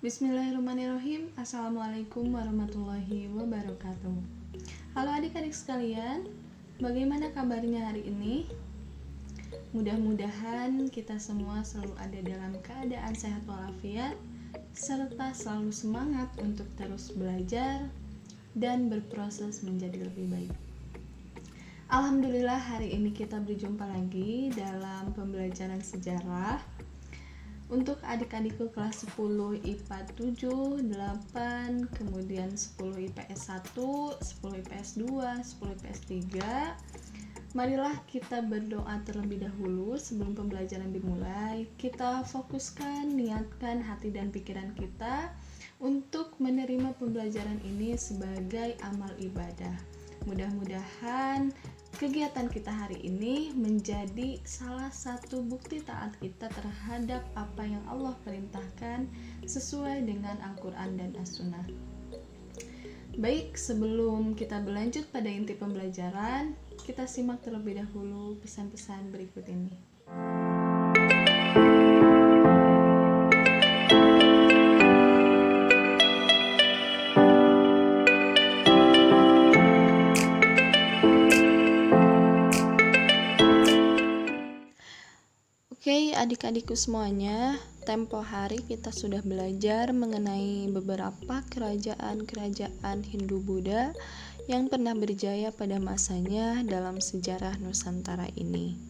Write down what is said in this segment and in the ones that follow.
Bismillahirrahmanirrahim. Assalamualaikum warahmatullahi wabarakatuh. Halo adik-adik sekalian, bagaimana kabarnya hari ini? Mudah-mudahan kita semua selalu ada dalam keadaan sehat walafiat, serta selalu semangat untuk terus belajar dan berproses menjadi lebih baik. Alhamdulillah, hari ini kita berjumpa lagi dalam pembelajaran sejarah untuk adik-adikku kelas 10 IPA 7, 8, kemudian 10 IPS 1, 10 IPS 2, 10 IPS 3. Marilah kita berdoa terlebih dahulu sebelum pembelajaran dimulai. Kita fokuskan, niatkan hati dan pikiran kita untuk menerima pembelajaran ini sebagai amal ibadah. Mudah-mudahan kegiatan kita hari ini menjadi salah satu bukti taat kita terhadap apa yang Allah perintahkan sesuai dengan Al-Quran dan As-Sunnah. Baik, sebelum kita berlanjut pada inti pembelajaran, kita simak terlebih dahulu pesan-pesan berikut ini. Oke, adik-adikku semuanya, tempo hari kita sudah belajar mengenai beberapa kerajaan-kerajaan Hindu-Buddha yang pernah berjaya pada masanya dalam sejarah Nusantara ini.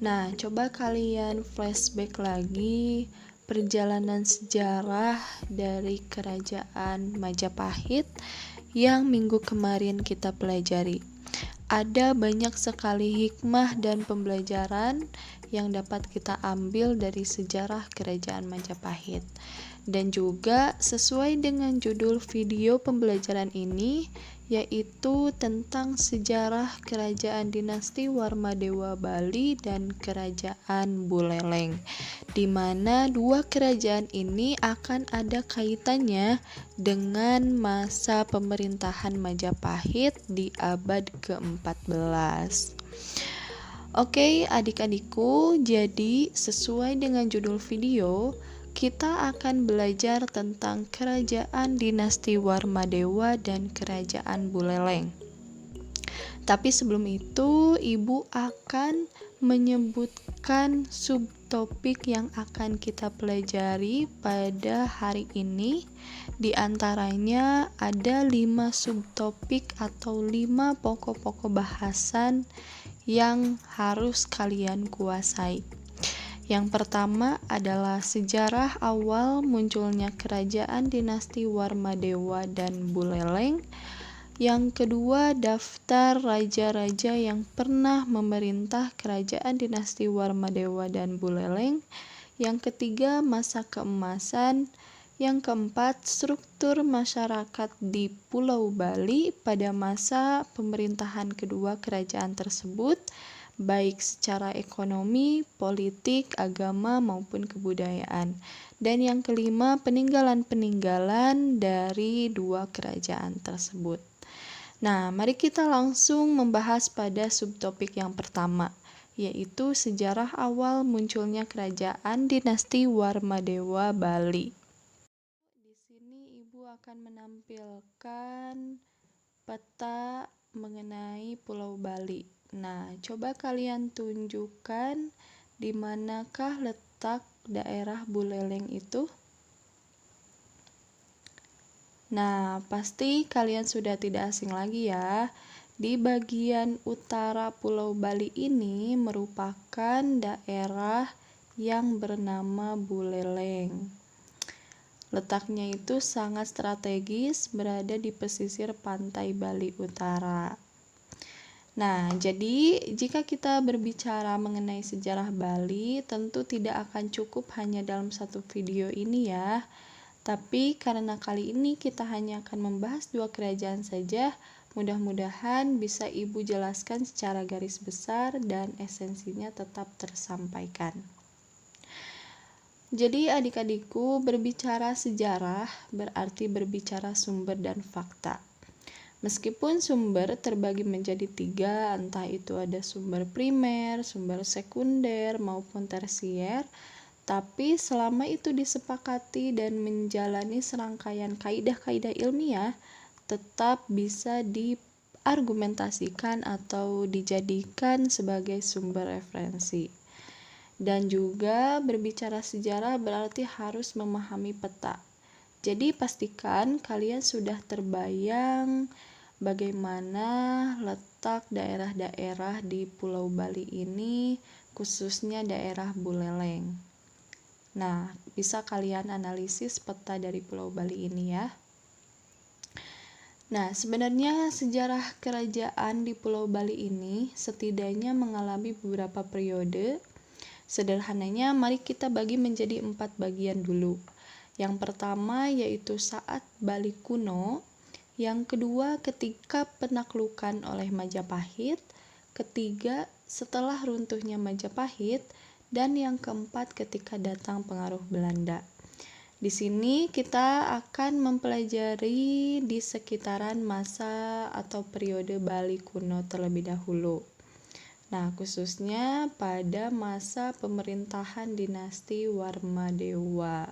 Nah, coba kalian flashback lagi perjalanan sejarah dari kerajaan Majapahit yang minggu kemarin kita pelajari. Ada banyak sekali hikmah dan pembelajaran yang dapat kita ambil dari sejarah kerajaan Majapahit. Dan juga sesuai dengan judul video pembelajaran ini, yaitu tentang sejarah kerajaan dinasti Warmadewa Bali dan kerajaan Buleleng, di mana dua kerajaan ini akan ada kaitannya dengan masa pemerintahan Majapahit di abad ke-14. Oke, adik-adikku, jadi sesuai dengan judul video, kita akan belajar tentang kerajaan dinasti Warmadewa dan kerajaan Buleleng. Tapi sebelum itu, Ibu akan menyebutkan subtopik yang akan kita pelajari pada hari ini. Di antaranya ada 5 subtopik atau 5 pokok-pokok bahasan yang harus kalian kuasai. Yang pertama adalah sejarah awal munculnya kerajaan dinasti Warmadewa dan Buleleng. Yang kedua, daftar raja-raja yang pernah memerintah kerajaan dinasti Warmadewa dan Buleleng. Yang ketiga, masa keemasan. Yang keempat, struktur masyarakat di Pulau Bali pada masa pemerintahan kedua kerajaan tersebut, baik secara ekonomi, politik, agama, maupun kebudayaan. Dan yang kelima, peninggalan-peninggalan dari dua kerajaan tersebut. Nah, mari kita langsung membahas pada subtopik yang pertama, yaitu sejarah awal munculnya kerajaan dinasti Warmadewa Bali. Di sini Ibu akan menampilkan peta mengenai Pulau Bali. Nah, coba kalian tunjukkan di manakah letak daerah Buleleng itu. Nah, pasti kalian sudah tidak asing lagi ya. Di bagian utara Pulau Bali ini merupakan daerah yang bernama Buleleng. Letaknya itu sangat strategis, berada di pesisir pantai Bali Utara. Nah, jadi jika kita berbicara mengenai sejarah Bali, tentu tidak akan cukup hanya dalam satu video ini ya. Tapi karena kali ini kita hanya akan membahas dua kerajaan saja, mudah-mudahan bisa Ibu jelaskan secara garis besar dan esensinya tetap tersampaikan. Jadi adik-adikku, berbicara sejarah berarti berbicara sumber dan fakta. Meskipun sumber terbagi menjadi 3, entah itu ada sumber primer, sumber sekunder, maupun tersier, Tapi selama itu disepakati dan menjalani serangkaian kaidah-kaidah ilmiah, tetap bisa diargumentasikan atau dijadikan sebagai sumber referensi. Dan juga berbicara sejarah berarti harus memahami peta. Jadi pastikan kalian sudah terbayang bagaimana letak daerah-daerah di Pulau Bali ini, khususnya daerah Buleleng. Nah, bisa kalian analisis peta dari Pulau Bali ini ya. Nah, sebenarnya sejarah kerajaan di Pulau Bali ini setidaknya mengalami beberapa periode. Sederhananya, mari kita bagi menjadi 4 bagian dulu. Yang pertama yaitu saat Bali kuno, yang kedua ketika penaklukan oleh Majapahit, ketiga setelah runtuhnya Majapahit, dan yang keempat ketika datang pengaruh Belanda. Di sini kita akan mempelajari di sekitaran masa atau periode Bali kuno terlebih dahulu. Nah, khususnya pada masa pemerintahan dinasti Warmadewa.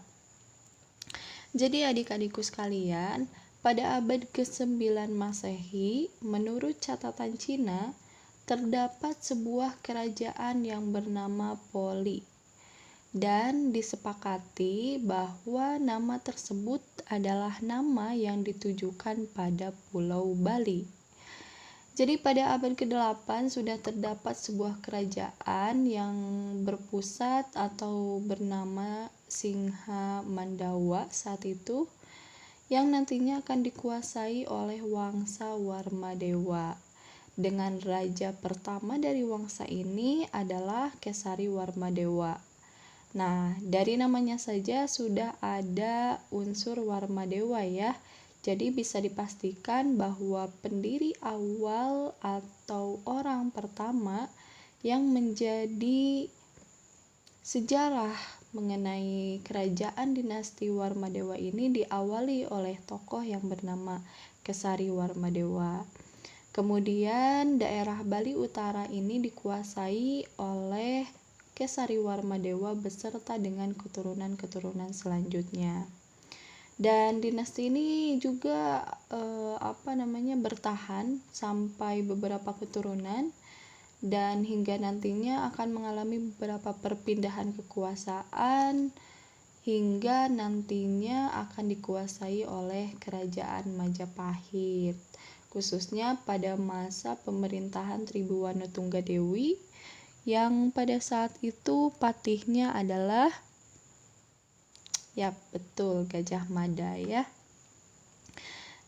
Jadi adik-adikku sekalian, pada abad ke-9 Masehi, menurut catatan Cina, terdapat sebuah kerajaan yang bernama Poli, dan disepakati bahwa nama tersebut adalah nama yang ditujukan pada Pulau Bali. Jadi pada abad ke-8 sudah terdapat sebuah kerajaan yang berpusat atau bernama Singha Mandawa saat itu, yang nantinya akan dikuasai oleh Wangsa Warmadewa. Dengan raja pertama dari wangsa ini adalah Kesari Warmadewa. Nah, dari namanya saja sudah ada unsur Warmadewa ya. Jadi bisa dipastikan bahwa pendiri awal atau orang pertama yang menjadi sejarah mengenai kerajaan dinasti Warmadewa ini diawali oleh tokoh yang bernama Kesari Warmadewa. Kemudian daerah Bali Utara ini dikuasai oleh Kesari Warmadewa beserta dengan keturunan-keturunan selanjutnya. Dan dinasti ini juga bertahan sampai beberapa keturunan dan hingga nantinya akan mengalami beberapa perpindahan kekuasaan hingga nantinya akan dikuasai oleh kerajaan Majapahit, khususnya pada masa pemerintahan Tribhuwana Tunggadewi yang pada saat itu patihnya adalah Gajah Mada ya.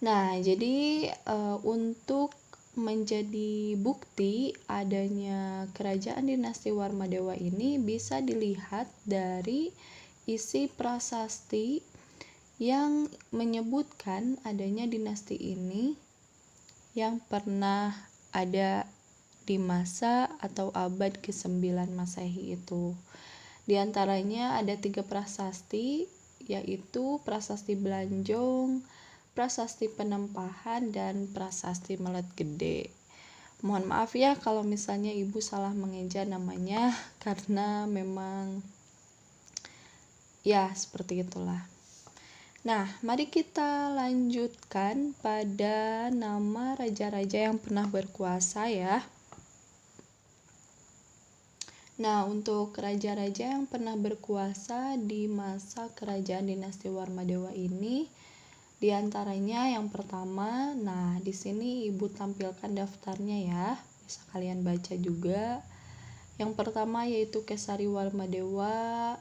Nah, jadi untuk menjadi bukti adanya kerajaan dinasti Warmadewa ini bisa dilihat dari isi prasasti yang menyebutkan adanya dinasti ini yang pernah ada di masa atau abad ke-9 Masehi itu. Di antaranya ada 3 prasasti, yaitu Prasasti Belanjong, Prasasti Penempahan, dan Prasasti Melet Gede. Mohon maaf ya kalau misalnya ibu salah mengeja namanya, karena memang ya seperti itulah. Nah, mari kita lanjutkan pada nama raja-raja yang pernah berkuasa ya. Nah, untuk raja-raja yang pernah berkuasa di masa kerajaan dinasti Warmadewa ini, di antaranya yang pertama, nah di sini ibu tampilkan daftarnya ya, bisa kalian baca juga. Yang pertama yaitu Kesari Warmadewa,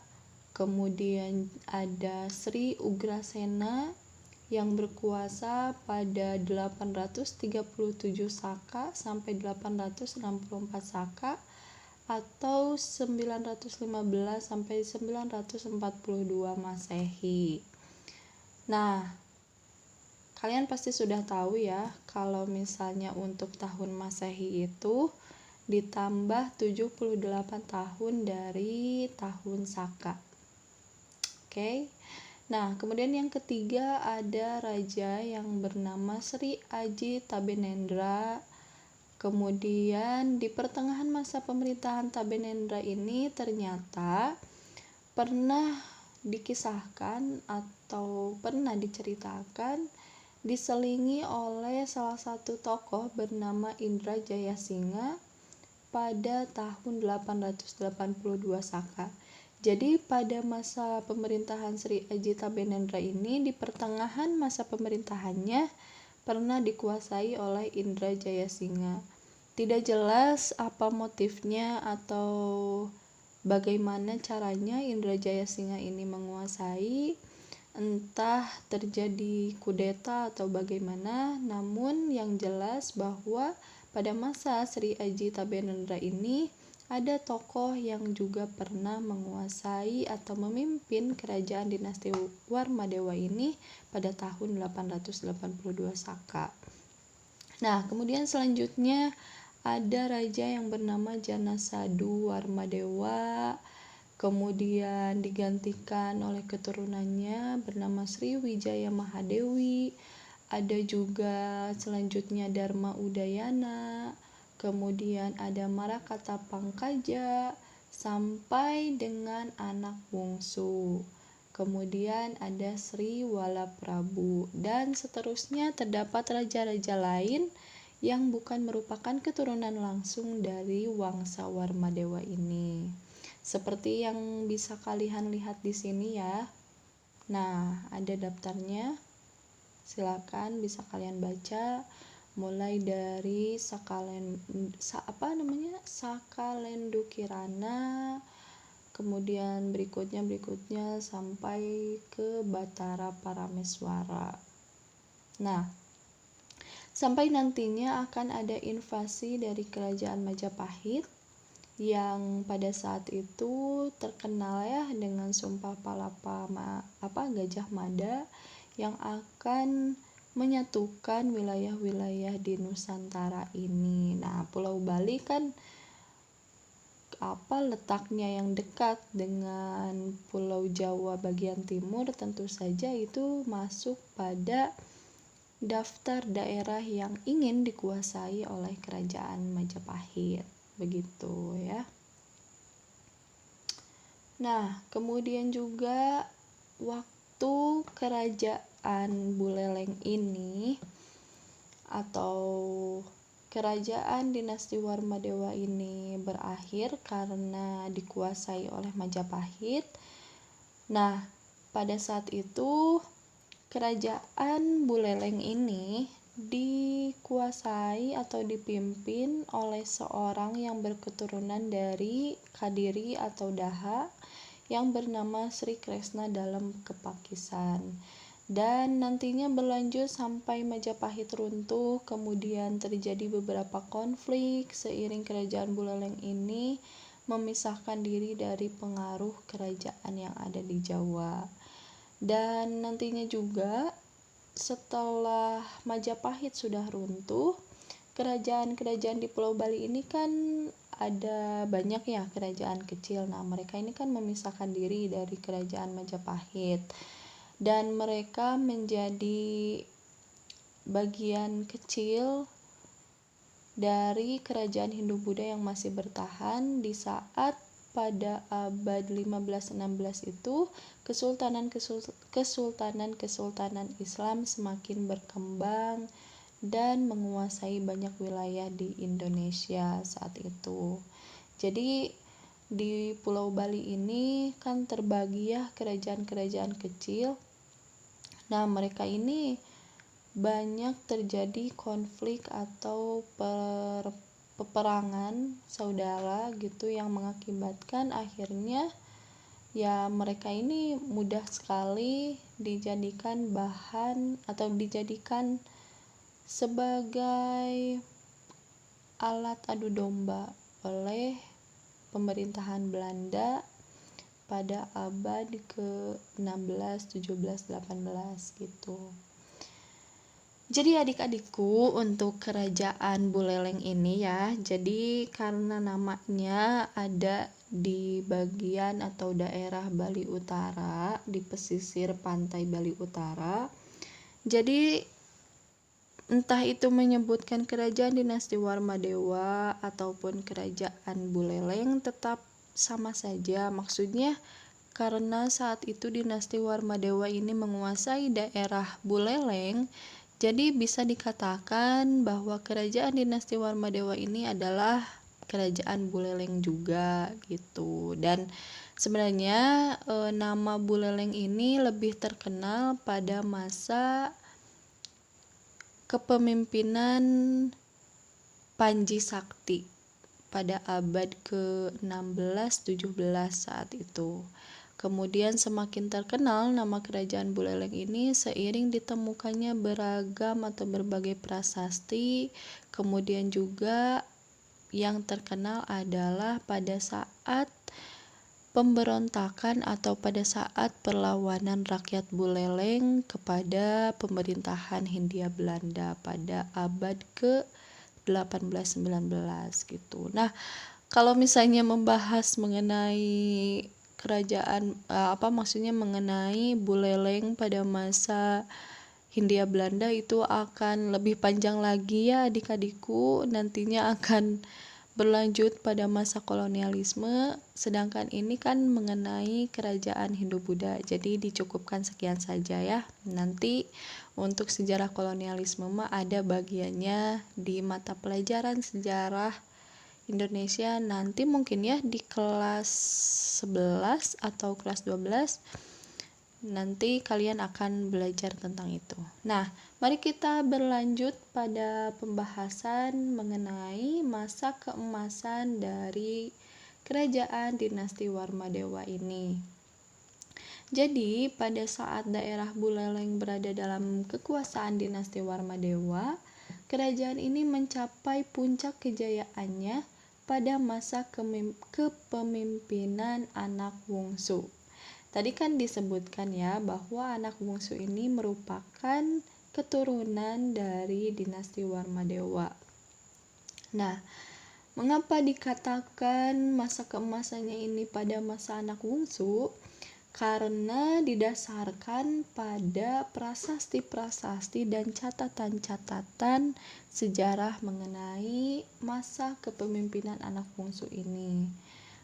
kemudian ada Sri Ugrasena yang berkuasa pada 837 Saka sampai 864 Saka atau 915 sampai 942 Masehi. Nah, kalian pasti sudah tahu ya kalau misalnya untuk tahun Masehi itu ditambah 78 tahun dari tahun Saka. Oke. Nah, kemudian yang ketiga ada raja yang bernama Sri Aji Tabenendra. Kemudian di pertengahan masa pemerintahan Tabenendra ini ternyata pernah dikisahkan atau pernah diceritakan diselingi oleh salah satu tokoh bernama Indra Jayasinghe pada tahun 882 Saka. Jadi pada masa pemerintahan Sri Aji Tabenendra ini, di pertengahan masa pemerintahannya pernah dikuasai oleh Indra Jayasinghe. Tidak jelas apa motifnya atau bagaimana caranya Indra Jayasinghe ini menguasai, entah terjadi kudeta atau bagaimana, namun yang jelas bahwa pada masa Sri Aji Tabenendra ini ada tokoh yang juga pernah menguasai atau memimpin kerajaan dinasti Warmadewa ini pada tahun 882 Saka. Nah, kemudian selanjutnya ada raja yang bernama Janasadu Warmadewa, kemudian digantikan oleh keturunannya bernama Sri Wijaya Mahadewi. Ada juga selanjutnya Dharma Udayana, kemudian ada Marakata Pangkaja, sampai dengan anak bungsu. Kemudian ada Sri Walaprabu, dan seterusnya terdapat raja-raja lain yang bukan merupakan keturunan langsung dari Wangsa Warmadewa ini. Seperti yang bisa kalian lihat di sini ya. Nah, ada daftarnya. Silakan bisa kalian baca mulai dari Sakalendu Kirana, kemudian berikutnya sampai ke Batara Parameswara. Nah, sampai nantinya akan ada invasi dari kerajaan Majapahit yang pada saat itu terkenal ya dengan Sumpah Palapa Gajah Mada, yang akan menyatukan wilayah-wilayah di Nusantara ini. Nah, Pulau Bali kan letaknya yang dekat dengan Pulau Jawa bagian timur, tentu saja itu masuk pada daftar daerah yang ingin dikuasai oleh kerajaan Majapahit, begitu ya. Nah, kemudian juga waktu kerajaan Buleleng ini atau kerajaan dinasti Warmadewa ini berakhir karena dikuasai oleh Majapahit. Nah, pada saat itu kerajaan Buleleng ini dikuasai atau dipimpin oleh seorang yang berketurunan dari Kadiri atau Daha yang bernama Sri Kresna dalam Kepakisan, dan nantinya berlanjut sampai Majapahit runtuh. Kemudian terjadi beberapa konflik seiring kerajaan Buleleng ini memisahkan diri dari pengaruh kerajaan yang ada di Jawa. Dan nantinya juga setelah Majapahit sudah runtuh, kerajaan-kerajaan di Pulau Bali ini kan ada banyak ya kerajaan kecil. Nah, mereka ini kan memisahkan diri dari kerajaan Majapahit dan mereka menjadi bagian kecil dari kerajaan Hindu-Buddha yang masih bertahan di saat pada abad 15-16 itu kesultanan Islam semakin berkembang dan menguasai banyak wilayah di Indonesia saat itu. Jadi di Pulau Bali ini kan terbagi ya kerajaan-kerajaan kecil. Nah, mereka ini banyak terjadi konflik atau peperangan saudara gitu yang mengakibatkan akhirnya ya mereka ini mudah sekali dijadikan bahan atau dijadikan sebagai alat adu domba oleh pemerintahan Belanda pada abad ke-16, 17, 18 gitu. Jadi adik-adikku, untuk kerajaan Buleleng ini ya, jadi karena namanya ada di bagian atau daerah Bali Utara, di pesisir pantai Bali Utara, jadi entah itu menyebutkan kerajaan dinasti Warmadewa ataupun kerajaan Buleleng tetap sama saja. Maksudnya karena saat itu dinasti Warmadewa ini menguasai daerah Buleleng, jadi bisa dikatakan bahwa kerajaan dinasti Warmadewa ini adalah kerajaan Buleleng juga gitu. Dan sebenarnya nama Buleleng ini lebih terkenal pada masa kepemimpinan Panji Sakti pada abad ke-16-17 saat itu. Kemudian semakin terkenal nama kerajaan Buleleng ini seiring ditemukannya beragam atau berbagai prasasti. Kemudian juga yang terkenal adalah pada saat pemberontakan atau pada saat perlawanan rakyat Buleleng kepada pemerintahan Hindia Belanda pada abad ke-18-19 gitu. Nah, kalau misalnya membahas mengenai kerajaan maksudnya mengenai Buleleng pada masa Hindia Belanda itu akan lebih panjang lagi ya adik-adikku, nantinya akan berlanjut pada masa kolonialisme, sedangkan ini kan mengenai kerajaan Hindu-Buddha, jadi dicukupkan sekian saja ya. Nanti untuk sejarah kolonialisme mah ada bagiannya di mata pelajaran sejarah Indonesia nanti mungkin ya di kelas 11 atau kelas 12 nanti kalian akan belajar tentang itu. Nah, mari kita berlanjut pada pembahasan mengenai masa keemasan dari kerajaan dinasti Warmadewa ini. Jadi, pada saat daerah Buleleng berada dalam kekuasaan dinasti Warmadewa, kerajaan ini mencapai puncak kejayaannya pada masa kepemimpinan anak bungsu. Tadi kan disebutkan ya bahwa anak bungsu ini merupakan keturunan dari dinasti Warmadewa. Nah, mengapa dikatakan masa keemasannya ini pada masa anak bungsu? Karena didasarkan pada prasasti-prasasti dan catatan-catatan sejarah mengenai masa kepemimpinan anak bungsu ini.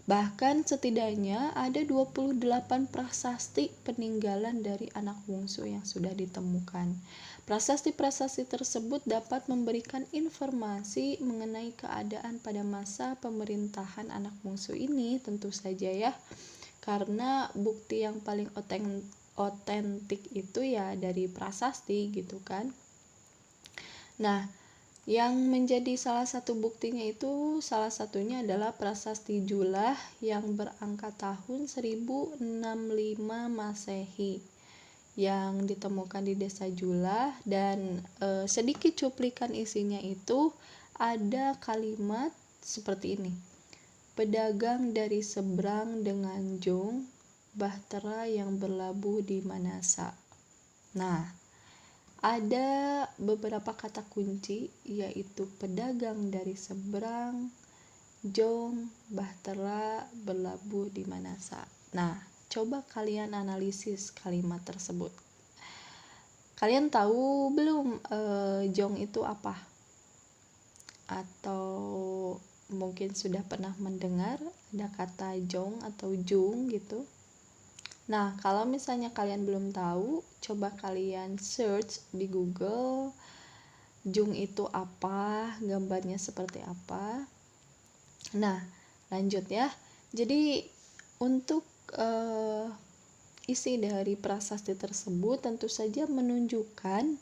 Bahkan setidaknya ada 28 prasasti peninggalan dari anak bungsu yang sudah ditemukan. Prasasti-prasasti tersebut dapat memberikan informasi mengenai keadaan pada masa pemerintahan anak bungsu ini tentu saja ya. Karena bukti yang paling otentik itu ya dari prasasti gitu kan. Nah, yang menjadi salah satu buktinya itu salah satunya adalah prasasti Julah yang berangka tahun 1065 Masehi yang ditemukan di desa Julah, dan sedikit cuplikan isinya itu ada kalimat seperti ini. Pedagang dari seberang dengan jong, bahtera yang berlabuh di Manasa. Nah, ada beberapa kata kunci yaitu pedagang dari seberang, jong, bahtera, berlabuh di Manasa. Nah, coba kalian analisis kalimat tersebut. Kalian tahu belum jong itu apa? Atau mungkin sudah pernah mendengar ada kata jong atau jung gitu. Nah, kalau misalnya kalian belum tahu, coba kalian search di Google, jung itu apa, gambarnya seperti apa. Nah, lanjut ya. Jadi, untuk isi dari prasasti tersebut tentu saja menunjukkan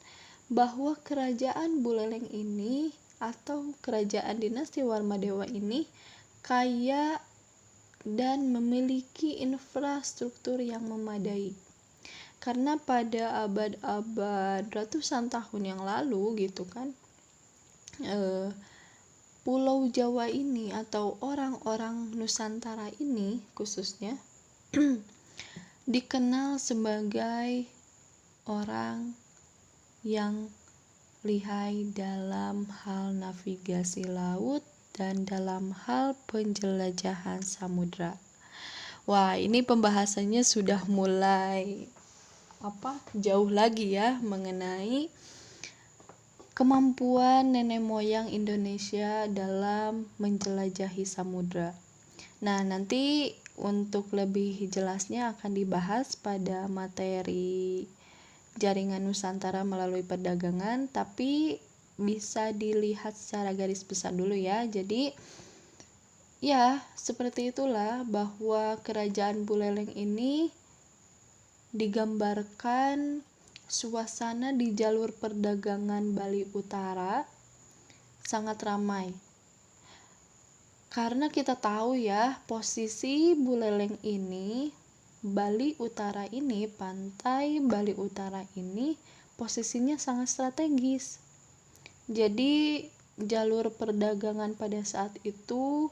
bahwa kerajaan Buleleng ini atau kerajaan dinasti Warmadewa ini kaya dan memiliki infrastruktur yang memadai. Karena pada abad-abad ratusan tahun yang lalu gitu kan, Pulau Jawa ini atau orang-orang Nusantara ini khususnya dikenal sebagai orang yang lihai dalam hal navigasi laut dan dalam hal penjelajahan samudra. Wah, ini pembahasannya sudah mulai jauh lagi ya mengenai kemampuan nenek moyang Indonesia dalam menjelajahi samudra. Nah, nanti untuk lebih jelasnya akan dibahas pada materi jaringan Nusantara melalui perdagangan, tapi bisa dilihat secara garis besar dulu ya. Jadi ya, seperti itulah bahwa kerajaan Buleleng ini digambarkan suasana di jalur perdagangan Bali Utara sangat ramai. Karena kita tahu ya, posisi Buleleng ini, Bali Utara ini, pantai Bali Utara ini posisinya sangat strategis. Jadi jalur perdagangan pada saat itu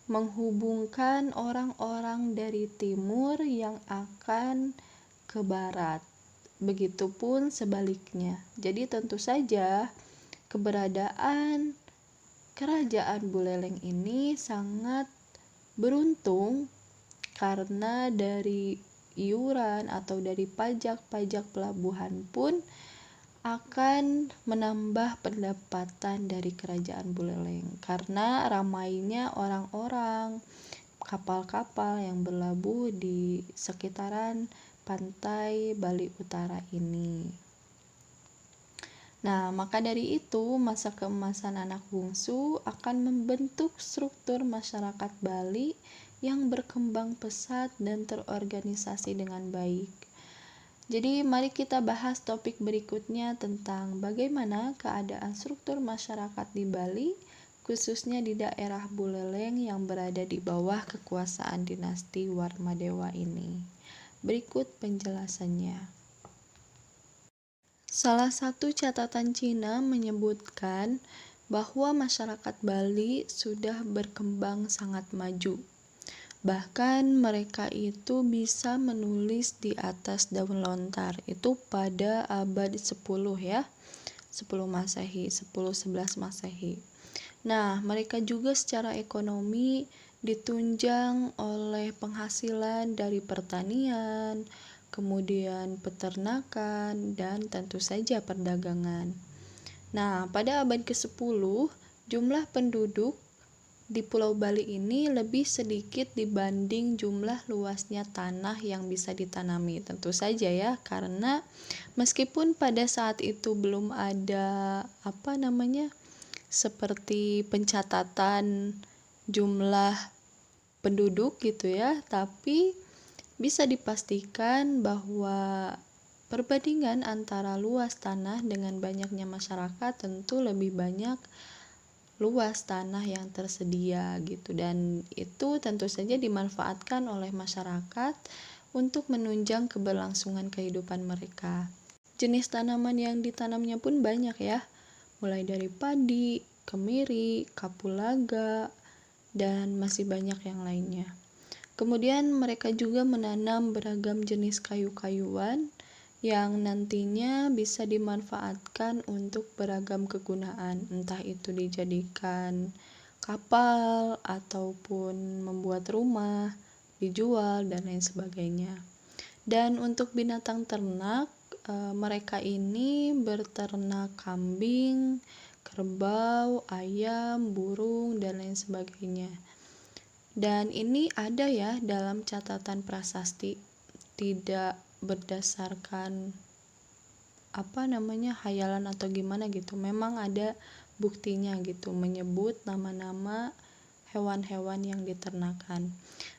menghubungkan orang-orang dari timur yang akan ke barat. Begitupun sebaliknya. Jadi tentu saja keberadaan kerajaan Buleleng ini sangat beruntung karena dari iuran atau dari pajak-pajak pelabuhan pun akan menambah pendapatan dari kerajaan Buleleng karena ramainya orang-orang, kapal-kapal yang berlabuh di sekitaran pantai Bali Utara ini. Nah, maka dari itu masa keemasan anak bungsu akan membentuk struktur masyarakat Bali yang berkembang pesat dan terorganisasi dengan baik. Jadi mari kita bahas topik berikutnya tentang bagaimana keadaan struktur masyarakat di Bali, khususnya di daerah Buleleng yang berada di bawah kekuasaan dinasti Warmadewa ini. Berikut penjelasannya. Salah satu catatan Cina menyebutkan bahwa masyarakat Bali sudah berkembang sangat maju. Bahkan mereka itu bisa menulis di atas daun lontar itu pada abad 10 ya. 10 Masehi, 10-11 Masehi. Nah, mereka juga secara ekonomi ditunjang oleh penghasilan dari pertanian, kemudian peternakan, dan tentu saja perdagangan. Nah, pada abad ke-10, jumlah penduduk di Pulau Bali ini lebih sedikit dibanding jumlah luasnya tanah yang bisa ditanami. Tentu saja ya, karena meskipun pada saat itu belum ada seperti pencatatan jumlah penduduk gitu ya, tapi bisa dipastikan bahwa perbandingan antara luas tanah dengan banyaknya masyarakat tentu lebih banyak luas tanah yang tersedia gitu, dan itu tentu saja dimanfaatkan oleh masyarakat untuk menunjang keberlangsungan kehidupan mereka. Jenis tanaman yang ditanamnya pun banyak ya, mulai dari padi, kemiri, kapulaga, dan masih banyak yang lainnya. Kemudian mereka juga menanam beragam jenis kayu-kayuan yang nantinya bisa dimanfaatkan untuk beragam kegunaan, entah itu dijadikan kapal ataupun membuat rumah, dijual, dan lain sebagainya. Dan untuk binatang ternak, mereka ini berternak kambing, kerbau, ayam, burung, dan lain sebagainya. Dan ini ada ya dalam catatan prasasti, tidak berdasarkan hayalan atau gimana gitu. Memang ada buktinya gitu, menyebut nama-nama hewan-hewan yang diternakan.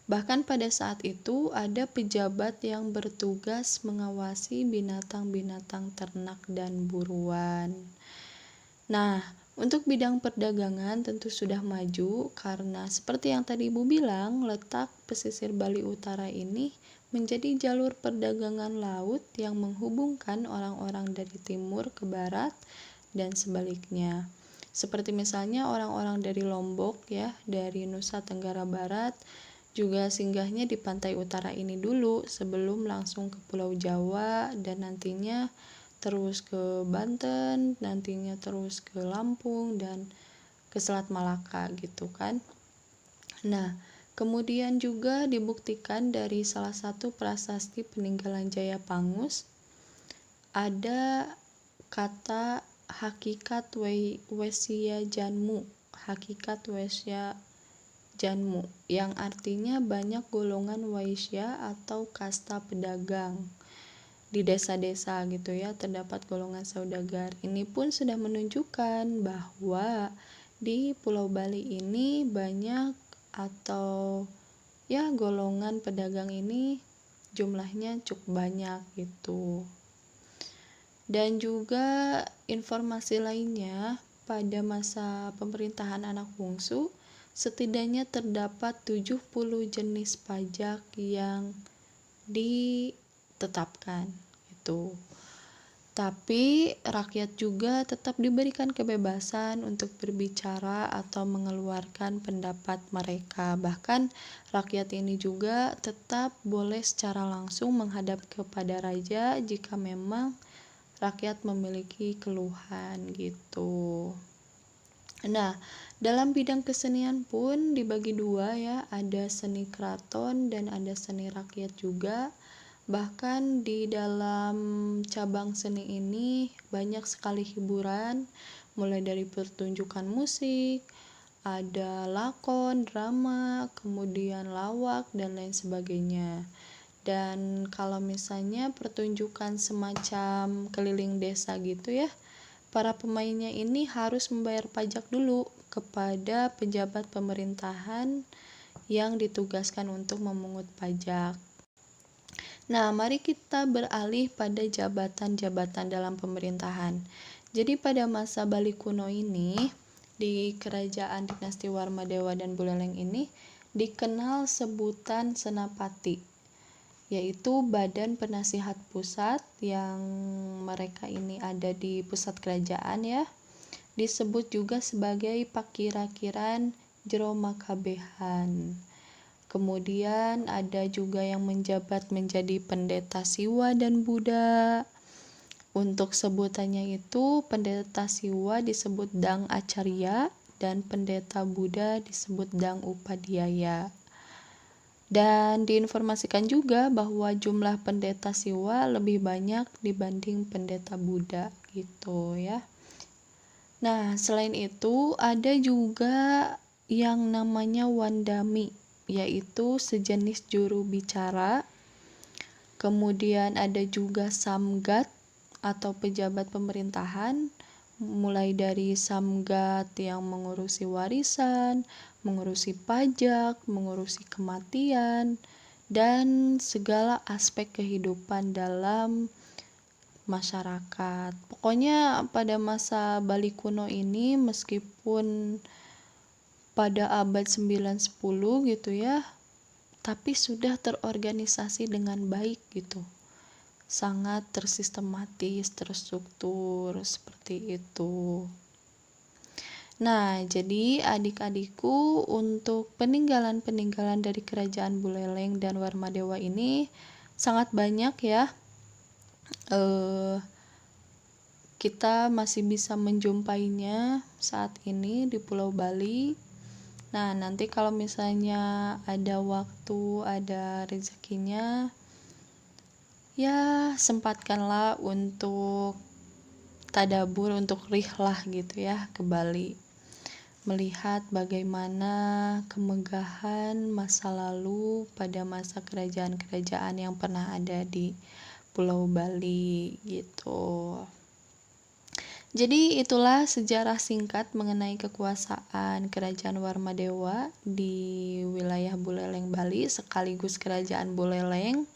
Bahkan pada saat itu ada pejabat yang bertugas mengawasi binatang-binatang ternak dan buruan. Nah, untuk bidang perdagangan tentu sudah maju karena seperti yang tadi Ibu bilang, letak pesisir Bali Utara ini menjadi jalur perdagangan laut yang menghubungkan orang-orang dari timur ke barat dan sebaliknya. Seperti misalnya orang-orang dari Lombok ya, dari Nusa Tenggara Barat juga singgahnya di pantai utara ini dulu sebelum langsung ke Pulau Jawa dan nantinya terus ke Banten, nantinya terus ke Lampung dan ke Selat Malaka gitu kan. Nah, kemudian juga dibuktikan dari salah satu prasasti peninggalan Jayapangus ada kata hakikat Wesya Janmu, hakikat Wesya Janmu, yang artinya banyak golongan waisya atau kasta pedagang. Di desa-desa gitu ya, terdapat golongan saudagar. Ini pun sudah menunjukkan bahwa di Pulau Bali ini banyak atau ya golongan pedagang ini jumlahnya cukup banyak gitu. Dan juga informasi lainnya, pada masa pemerintahan anak bungsu setidaknya terdapat 70 jenis pajak yang ditetapkan itu. Tapi rakyat juga tetap diberikan kebebasan untuk berbicara atau mengeluarkan pendapat mereka. Bahkan rakyat ini juga tetap boleh secara langsung menghadap kepada raja jika memang rakyat memiliki keluhan gitu. Nah, dalam bidang kesenian pun dibagi dua ya, ada seni keraton dan ada seni rakyat juga. Bahkan di dalam cabang seni ini banyak sekali hiburan, mulai dari pertunjukan musik, ada lakon, drama, kemudian lawak, dan lain sebagainya. Dan kalau misalnya pertunjukan semacam keliling desa gitu ya, para pemainnya ini harus membayar pajak dulu kepada pejabat pemerintahan yang ditugaskan untuk memungut pajak. Nah, mari kita beralih pada jabatan-jabatan dalam pemerintahan. Jadi pada masa Bali kuno ini, di kerajaan dinasti Warmadewa dan Buleleng ini dikenal sebutan Senapati, yaitu Badan Penasihat Pusat yang mereka ini ada di pusat kerajaan ya. Disebut juga sebagai Pakira-kiran Jero Makabehan. Kemudian ada juga yang menjabat menjadi pendeta Siwa dan Buddha. Untuk sebutannya itu, pendeta Siwa disebut Dang Acarya dan pendeta Buddha disebut Dang Upadhyaya. Dan diinformasikan juga bahwa jumlah pendeta Siwa lebih banyak dibanding pendeta Buddha gitu ya. Nah, selain itu ada juga yang namanya Wandami, yaitu sejenis juru bicara. Kemudian ada juga Samgat atau pejabat pemerintahan, mulai dari Samgat yang mengurusi warisan, mengurusi pajak, mengurusi kematian, dan segala aspek kehidupan dalam masyarakat. Pokoknya pada masa Bali kuno ini, meskipun pada abad 9-10 gitu ya, tapi sudah terorganisasi dengan baik gitu. Sangat tersistematis, terstruktur seperti itu. Nah, jadi adik-adikku, untuk peninggalan-peninggalan dari kerajaan Buleleng dan Warmadewa ini sangat banyak ya. Kita masih bisa menjumpainya saat ini di Pulau Bali. Nah, nanti kalau misalnya ada waktu, ada rezekinya, ya sempatkanlah untuk tadabur, untuk rihlah gitu ya ke Bali, melihat bagaimana kemegahan masa lalu pada masa kerajaan-kerajaan yang pernah ada di Pulau Bali gitu. Jadi itulah sejarah singkat mengenai kekuasaan Kerajaan Warmadewa di wilayah Buleleng Bali, sekaligus Kerajaan Buleleng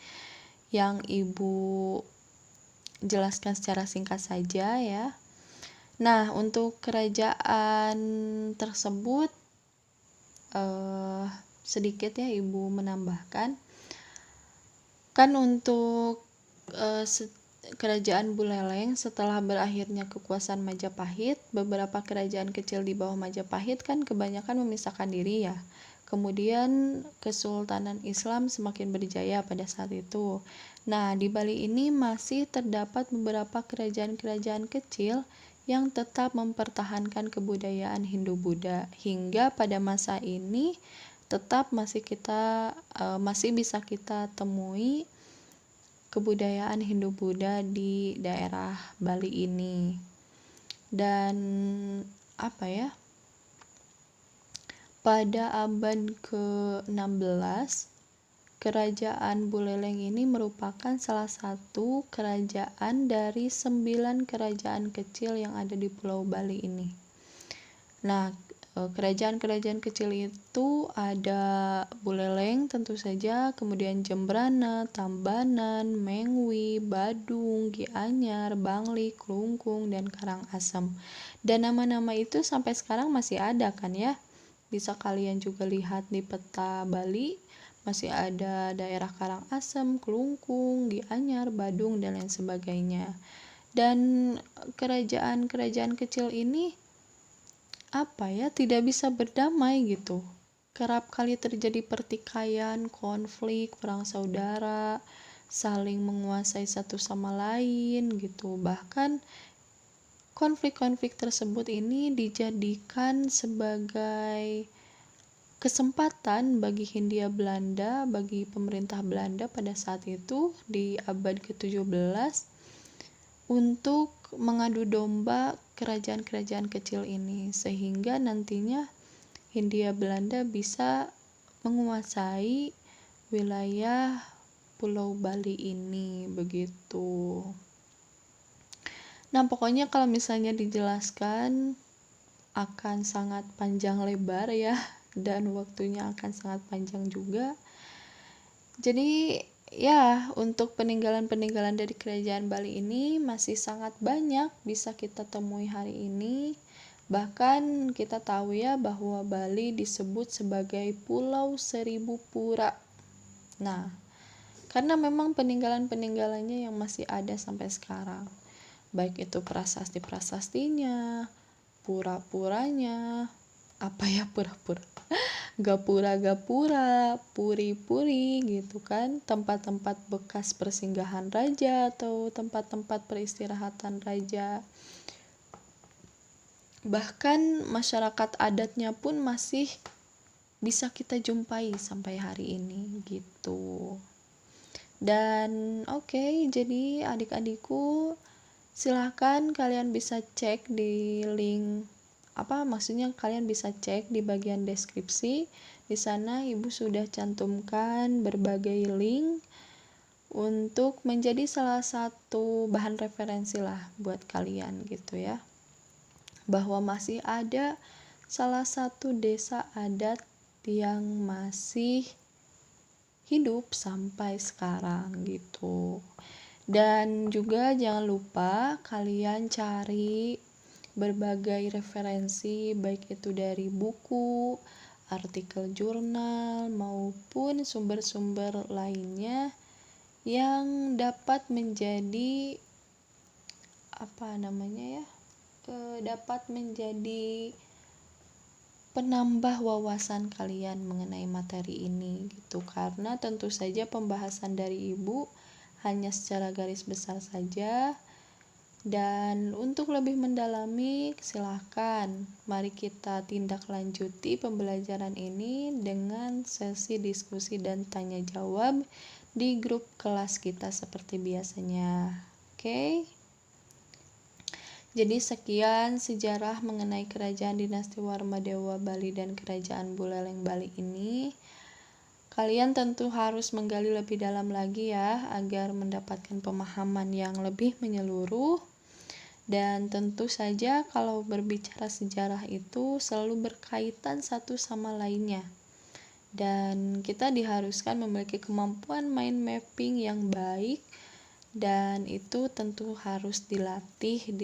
yang Ibu jelaskan secara singkat saja ya. Nah, untuk kerajaan tersebut sedikit ya Ibu menambahkan. Kan untuk Kerajaan Buleleng setelah berakhirnya kekuasaan Majapahit, beberapa kerajaan kecil di bawah Majapahit kan kebanyakan memisahkan diri ya. Kemudian Kesultanan Islam semakin berjaya pada saat itu. Nah, di Bali ini masih terdapat beberapa kerajaan-kerajaan kecil yang tetap mempertahankan kebudayaan Hindu-Buddha hingga pada masa ini tetap masih bisa kita temui kebudayaan Hindu-Buddha di daerah Bali ini. Dan pada abad ke-16, Kerajaan Buleleng ini merupakan salah satu kerajaan dari 9 kerajaan kecil yang ada di Pulau Bali ini. Nah, kerajaan-kerajaan kecil itu ada Buleleng tentu saja, kemudian Jembrana, Tambanan, Mengwi, Badung, Gianyar, Bangli, Klungkung, dan Karangasem. Dan nama-nama itu sampai sekarang masih ada kan ya? Bisa kalian juga lihat di peta Bali. Masih ada daerah Karangasem, Klungkung, Gianyar, Badung, dan lain sebagainya. Dan kerajaan-kerajaan kecil ini tidak bisa berdamai gitu. Kerap kali terjadi pertikaian, konflik, perang saudara, saling menguasai satu sama lain gitu. Bahkan konflik-konflik tersebut ini dijadikan sebagai kesempatan bagi Hindia Belanda, bagi pemerintah Belanda pada saat itu di abad ke-17 untuk mengadu domba kerajaan-kerajaan kecil ini, sehingga nantinya Hindia Belanda bisa menguasai wilayah Pulau Bali ini begitu. Nah, pokoknya kalau misalnya dijelaskan akan sangat panjang lebar ya, dan waktunya akan sangat panjang juga. Jadi ya, untuk peninggalan-peninggalan dari kerajaan Bali ini masih sangat banyak bisa kita temui hari ini. Bahkan kita tahu ya bahwa Bali disebut sebagai Pulau Seribu Pura. Nah, karena memang peninggalan-peninggalannya yang masih ada sampai sekarang, baik itu prasasti-prasastinya, pura-puranya, pura-pura, gapura-gapura, puri-puri gitu kan, tempat-tempat bekas persinggahan raja atau tempat-tempat peristirahatan raja. Bahkan masyarakat adatnya pun masih bisa kita jumpai sampai hari ini gitu. Dan jadi adik-adikku, silahkan kalian bisa cek di link kalian bisa cek di bagian deskripsi. Di sana Ibu sudah cantumkan berbagai link untuk menjadi salah satu bahan referensi lah buat kalian gitu ya. Bahwa masih ada salah satu desa adat yang masih hidup sampai sekarang gitu. Dan juga jangan lupa kalian cari berbagai referensi, baik itu dari buku, artikel jurnal, maupun sumber-sumber lainnya yang dapat menjadi dapat menjadi penambah wawasan kalian mengenai materi ini gitu. Karena tentu saja pembahasan dari Ibu hanya secara garis besar saja. Dan untuk lebih mendalami, silahkan mari kita tindak lanjuti pembelajaran ini dengan sesi diskusi dan tanya jawab di grup kelas kita seperti biasanya. Oke? Jadi sekian sejarah mengenai kerajaan dinasti Warmadewa Bali dan kerajaan Buleleng Bali ini. Kalian tentu harus menggali lebih dalam lagi ya, agar mendapatkan pemahaman yang lebih menyeluruh. Dan tentu saja kalau berbicara sejarah itu selalu berkaitan satu sama lainnya. Dan kita diharuskan memiliki kemampuan mind mapping yang baik, dan itu tentu harus dilatih.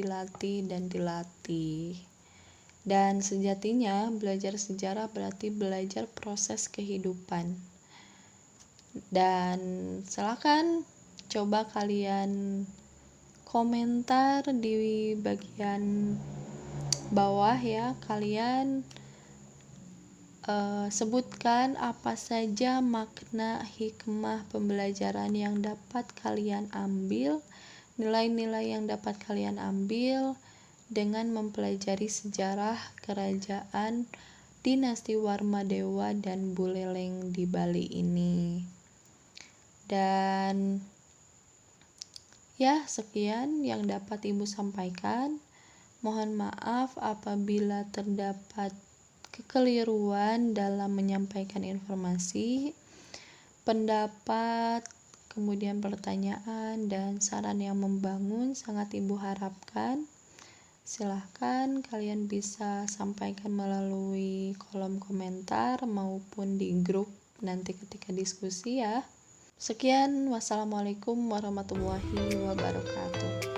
Dan sejatinya belajar sejarah berarti belajar proses kehidupan. Dan silakan coba kalian komentar di bagian bawah ya, kalian sebutkan apa saja makna hikmah pembelajaran yang dapat kalian ambil, nilai-nilai yang dapat kalian ambil dengan mempelajari sejarah kerajaan dinasti Warmadewa dan Buleleng di Bali ini. Dan ya, sekian yang dapat Ibu sampaikan. Mohon maaf apabila terdapat kekeliruan dalam menyampaikan informasi, pendapat, kemudian pertanyaan dan saran yang membangun sangat Ibu harapkan. Silahkan kalian bisa sampaikan melalui kolom komentar maupun di grup nanti ketika diskusi ya. Sekian, wassalamualaikum warahmatullahi wabarakatuh.